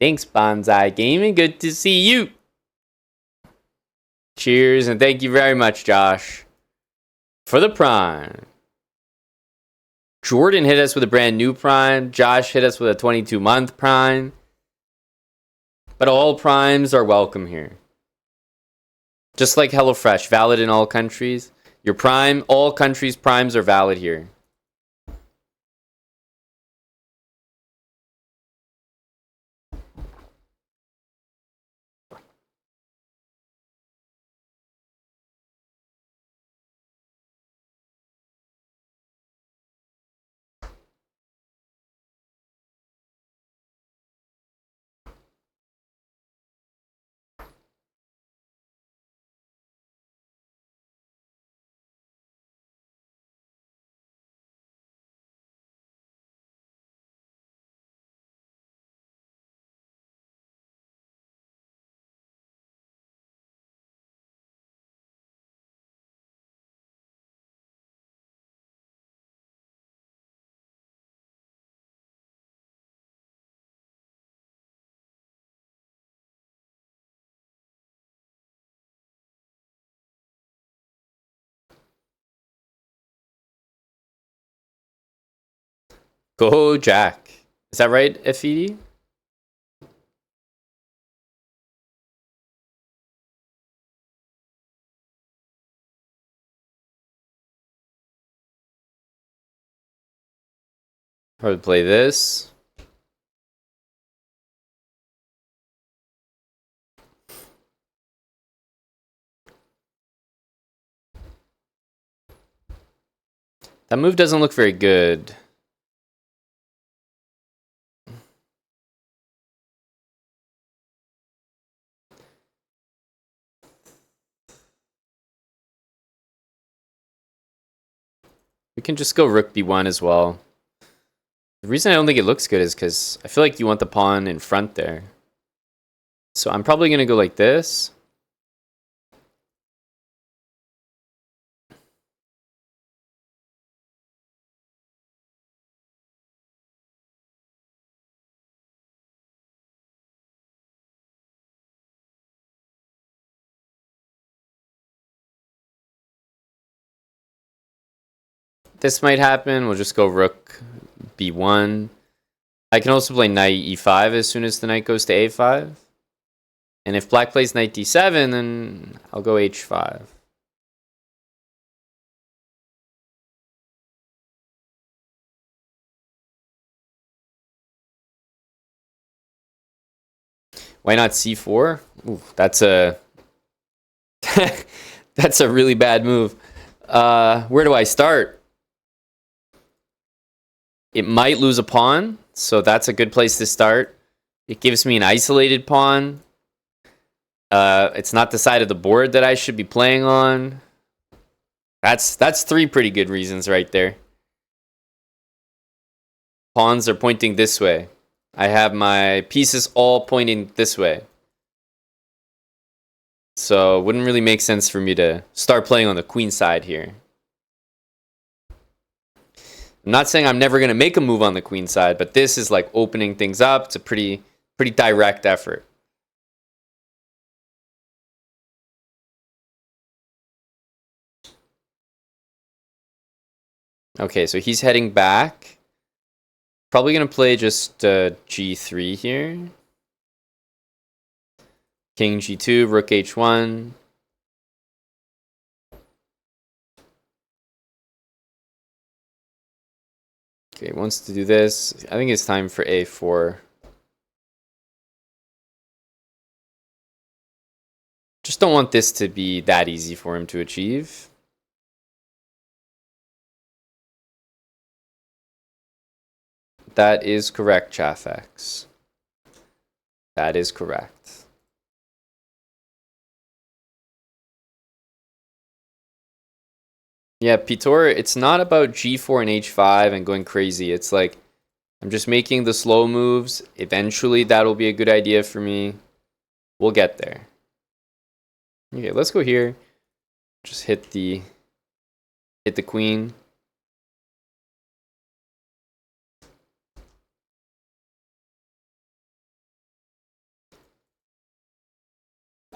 Thanks, Bonsai Gaming. Good to see you. Cheers, and thank you very much, Josh, for the Prime. Jordan hit us with a brand new Prime. Josh hit us with a 22-month Prime. But all Primes are welcome here. Just like HelloFresh, valid in all countries. Your Prime, all countries' Primes are valid here. Go Jack. Is that right, FED? I would play this. That move doesn't look very good. We can just go rook b1 as well. The reason I don't think it looks good is because I feel like you want the pawn in front there. So I'm probably going to go like this. This might happen. We'll just go rook b1. I can also play knight e5 as soon as the knight goes to a5. And if black plays knight d7, then I'll go h5. Why not c4? Ooh, that's a that's a really bad move. Where do I start? It might lose a pawn, so that's a good place to start. It gives me an isolated pawn. It's not the side of the board that I should be playing on. That's 3 pretty good reasons right there. Pawns are pointing this way. I have my pieces all pointing this way. So it wouldn't really make sense for me to start playing on the queen side here. I'm not saying I'm never going to make a move on the queen side, but this is like opening things up. It's a pretty direct effort. Okay, so he's heading back. Probably going to play just g3 here. King g2, rook h1. Okay, wants to do this. I think it's time for a4. Just don't want this to be that easy for him to achieve. That is correct, Chafex. That is correct. Yeah, Pitor, it's not about g4 and h5 and going crazy. It's like, I'm just making the slow moves. Eventually, that'll be a good idea for me. We'll get there. Okay, let's go here. Just hit the queen.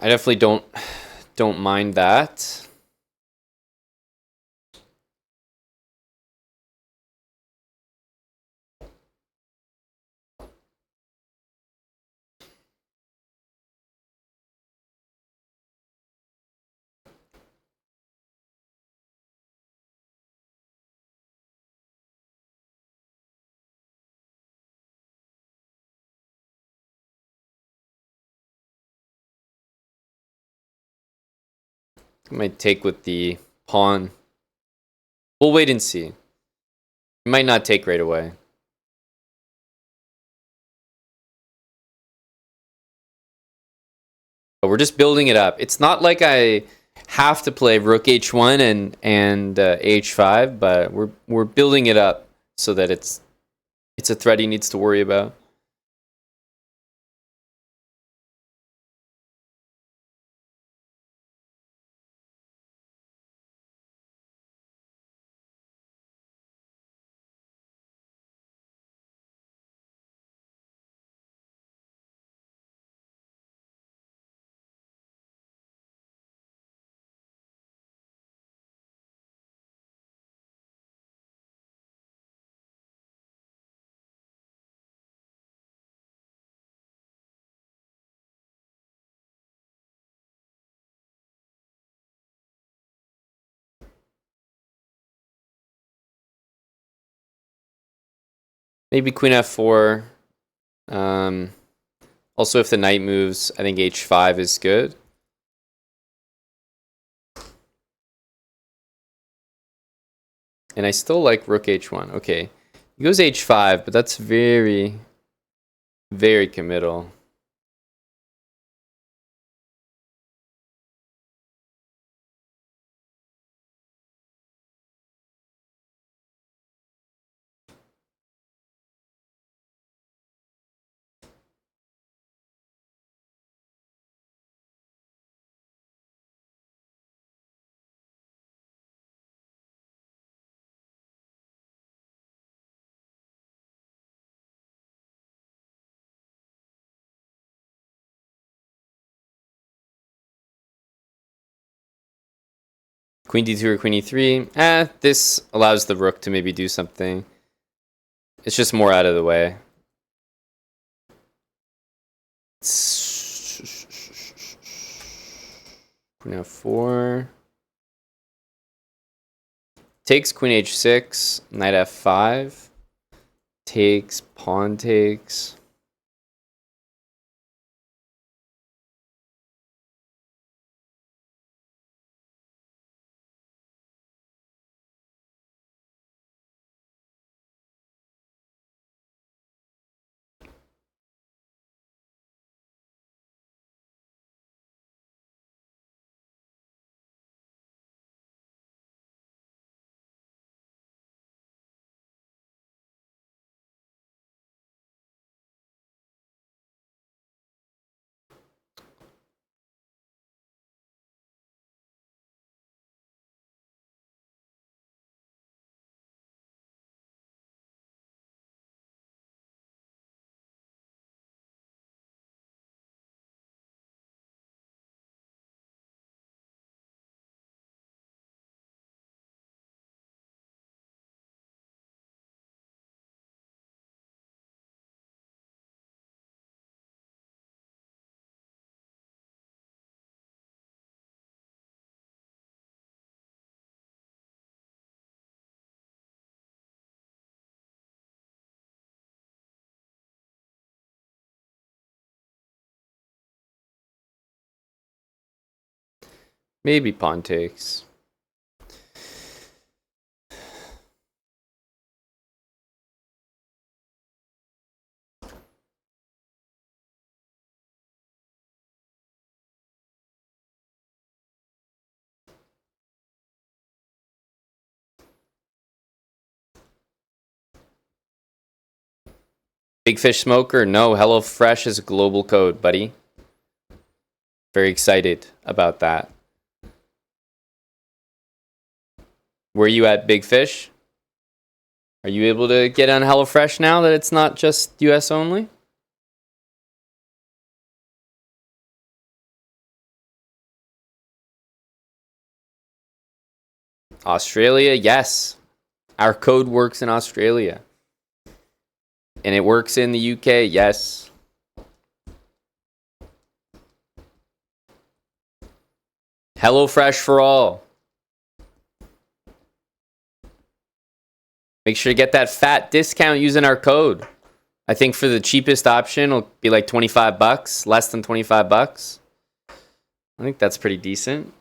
I definitely don't mind that. I might take with the pawn. We'll wait and see. It might not take right away. But we're just building it up. It's not like I have to play rook h1 and h5, but we're building it up so that it's a threat he needs to worry about. Maybe queen f4. Also, if the knight moves, I think h5 is good. And I still like rook h1. Okay. He goes h5, but that's very, very committal. Queen d2 or queen e3. This allows the rook to maybe do something. It's just more out of the way. Queen f4. Takes queen h6. Knight f5. Takes, pawn takes. Maybe pawn takes. Big Fish Smoker? No, HelloFresh is a global code, buddy. Very excited about that. Were you at Big Fish? Are you able to get on HelloFresh now that it's not just US only? Australia, yes. Our code works in Australia. And it works in the UK, yes. HelloFresh for all. Make sure to get that fat discount using our code. I think for the cheapest option, it'll be like 25 bucks, less than 25 bucks. I think that's pretty decent.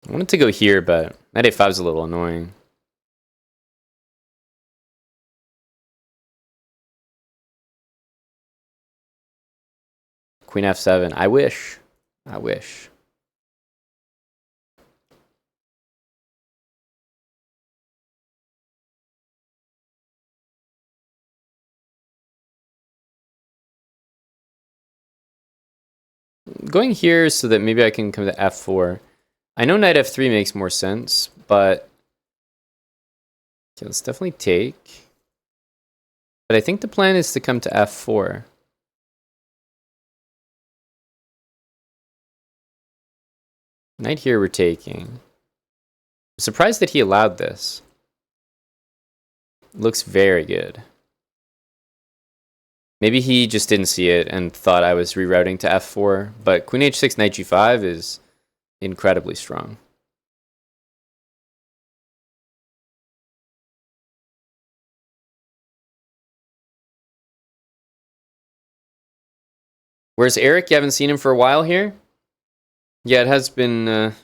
I wanted to go here, but knight a5 is a little annoying. Queen f7. I wish. I wish. Going here so that maybe I can come to f4. I know knight f3 makes more sense, but okay, let's definitely take. But I think the plan is to come to f4. Knight here we're taking. I'm surprised that he allowed this. Looks very good. Maybe he just didn't see it and thought I was rerouting to f4, but queen h6, knight g5 is incredibly strong. Where's Eric? You haven't seen him for a while here? Yeah, it has been a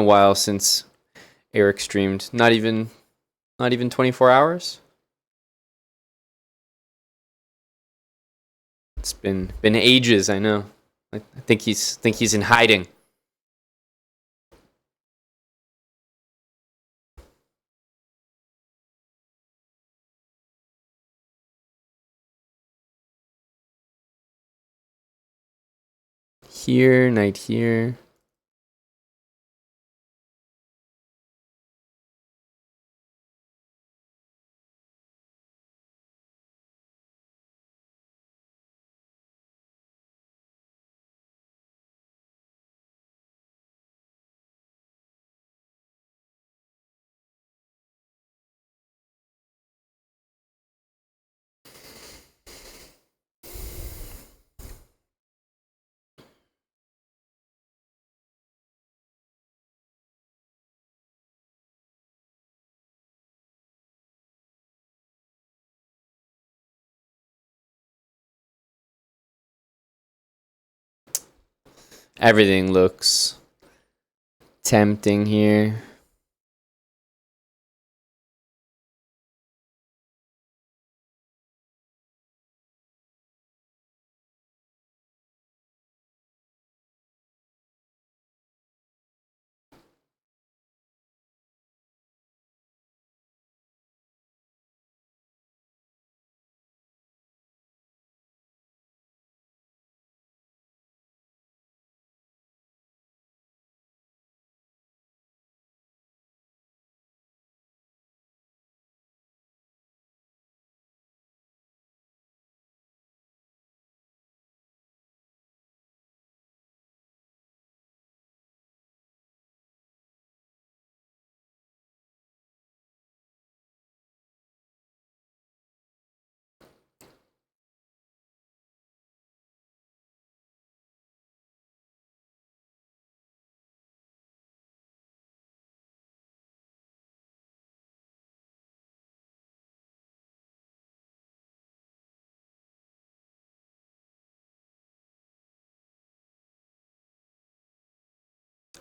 while since Eric streamed. Not even 24 hours. It's been ages, I know. I think he's in hiding. Here, knight here. Everything looks tempting here.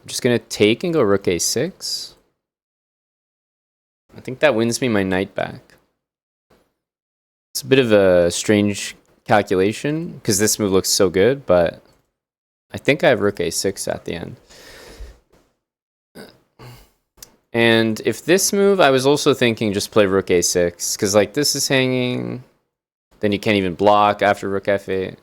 I'm just gonna take and go rook a6. I think that wins me my knight back. It's a bit of a strange calculation because this move looks so good, but I think I have rook a6 at the end. And if this move, I was also thinking just play rook a6, because like this is hanging, then you can't even block after rook f8.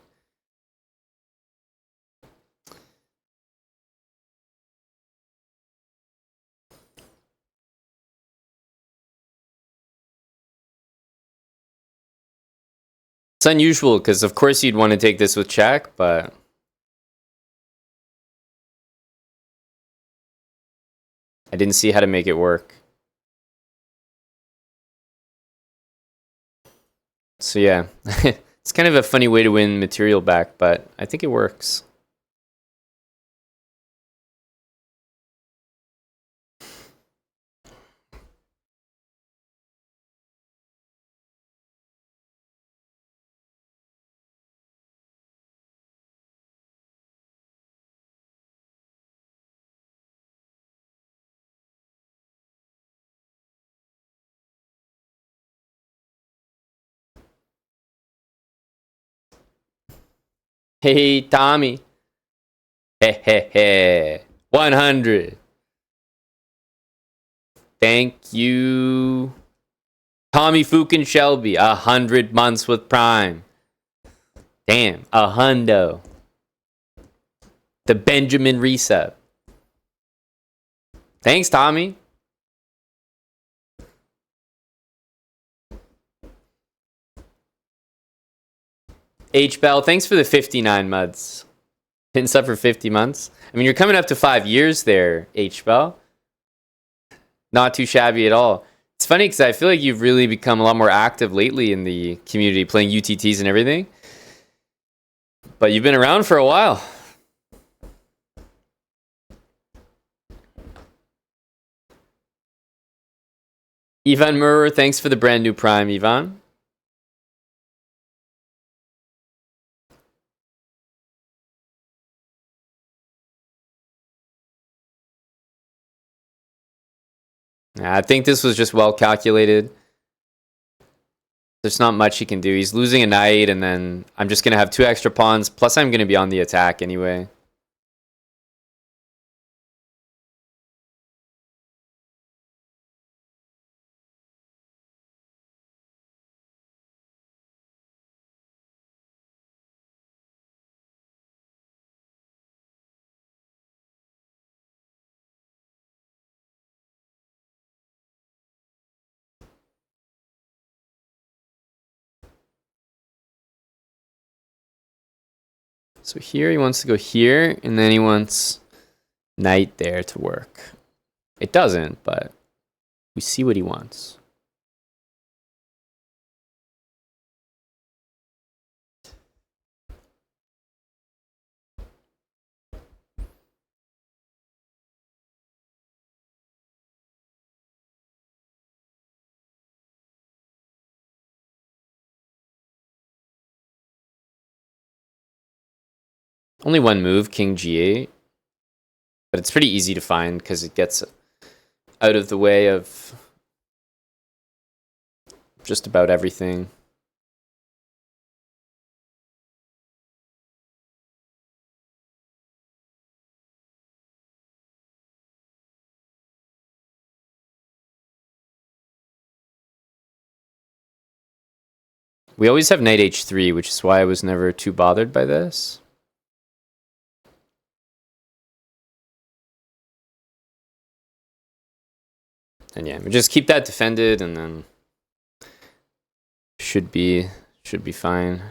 It's unusual because of course you'd want to take this with check, but I didn't see how to make it work. So yeah, it's kind of a funny way to win material back, but I think it works. Hey, Tommy. Hey, hey, hey. 100. Thank you. Tommy Fukin Shelby, 100 months with Prime. Damn, a hundo. The Benjamin Resub. Thanks, Tommy. H Bell, thanks for the 59 months. Been sub for 50 months. I mean, you're coming up to 5 years there, H Bell. Not too shabby at all. It's funny because I feel like you've really become a lot more active lately in the community, playing UTTs and everything. But you've been around for a while. Ivan Murrer, thanks for the brand new Prime, Ivan. I think this was just well calculated. There's not much he can do. He's losing a knight, and then I'm just going to have 2 extra pawns, plus I'm going to be on the attack anyway. So here he wants to go here, and then he wants knight there to work. It doesn't, but we see what he wants. Only one move, king g8. But it's pretty easy to find because it gets out of the way of just about everything. We always have knight h3, which is why I was never too bothered by this. And yeah, we just keep that defended, and then should be fine.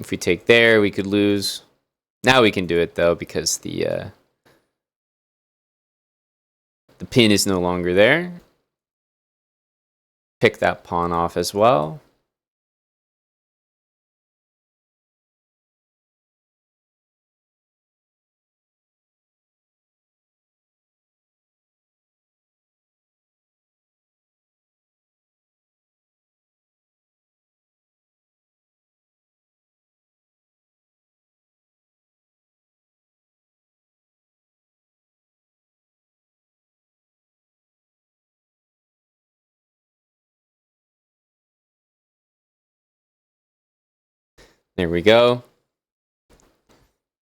If we take there, we could lose. Now we can do it though because the pin is no longer there. Pick that pawn off as well. There we go.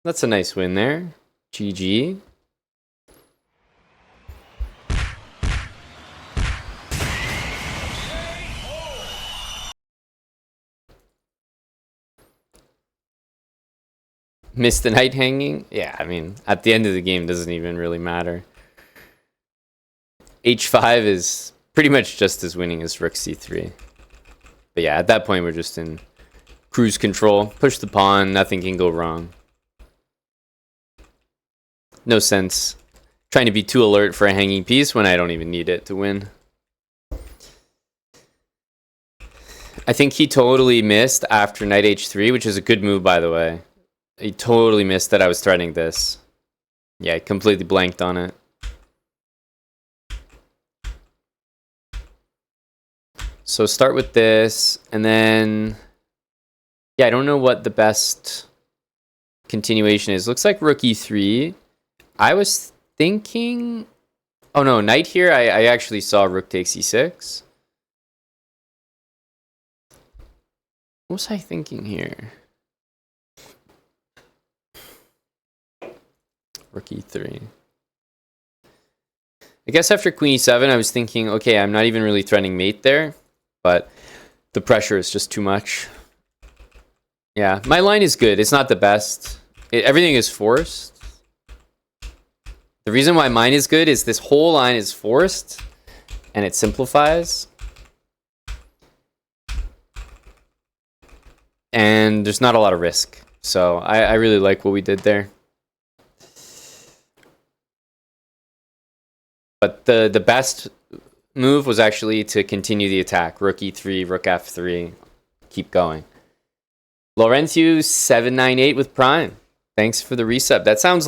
That's a nice win there. GG. Missed the knight hanging? Yeah, I mean, at the end of the game, doesn't even really matter. H5 is pretty much just as winning as rook c3. But yeah, at that point, we're just in cruise control. Push the pawn, nothing can go wrong. No sense trying to be too alert for a hanging piece when I don't even need it to win. I think he totally missed after knight h3, which is a good move, by the way. He totally missed that I was threatening this. Yeah, I completely blanked on it. So start with this, and then... Yeah, I don't know what the best continuation is. Looks like rook e3. I was thinking... Oh no, knight here, I actually saw rook takes e6. What was I thinking here? Rook e3. I guess after queen e7, I was thinking, okay, I'm not even really threatening mate there, but the pressure is just too much. Yeah, my line is good. It's not the best. Everything is forced. The reason why mine is good is this whole line is forced, and it simplifies. And there's not a lot of risk. So I really like what we did there. But the best move was actually to continue the attack. Rook e3, rook f3. Keep going. Laurentius 798 with Prime. Thanks for the resub. That sounds like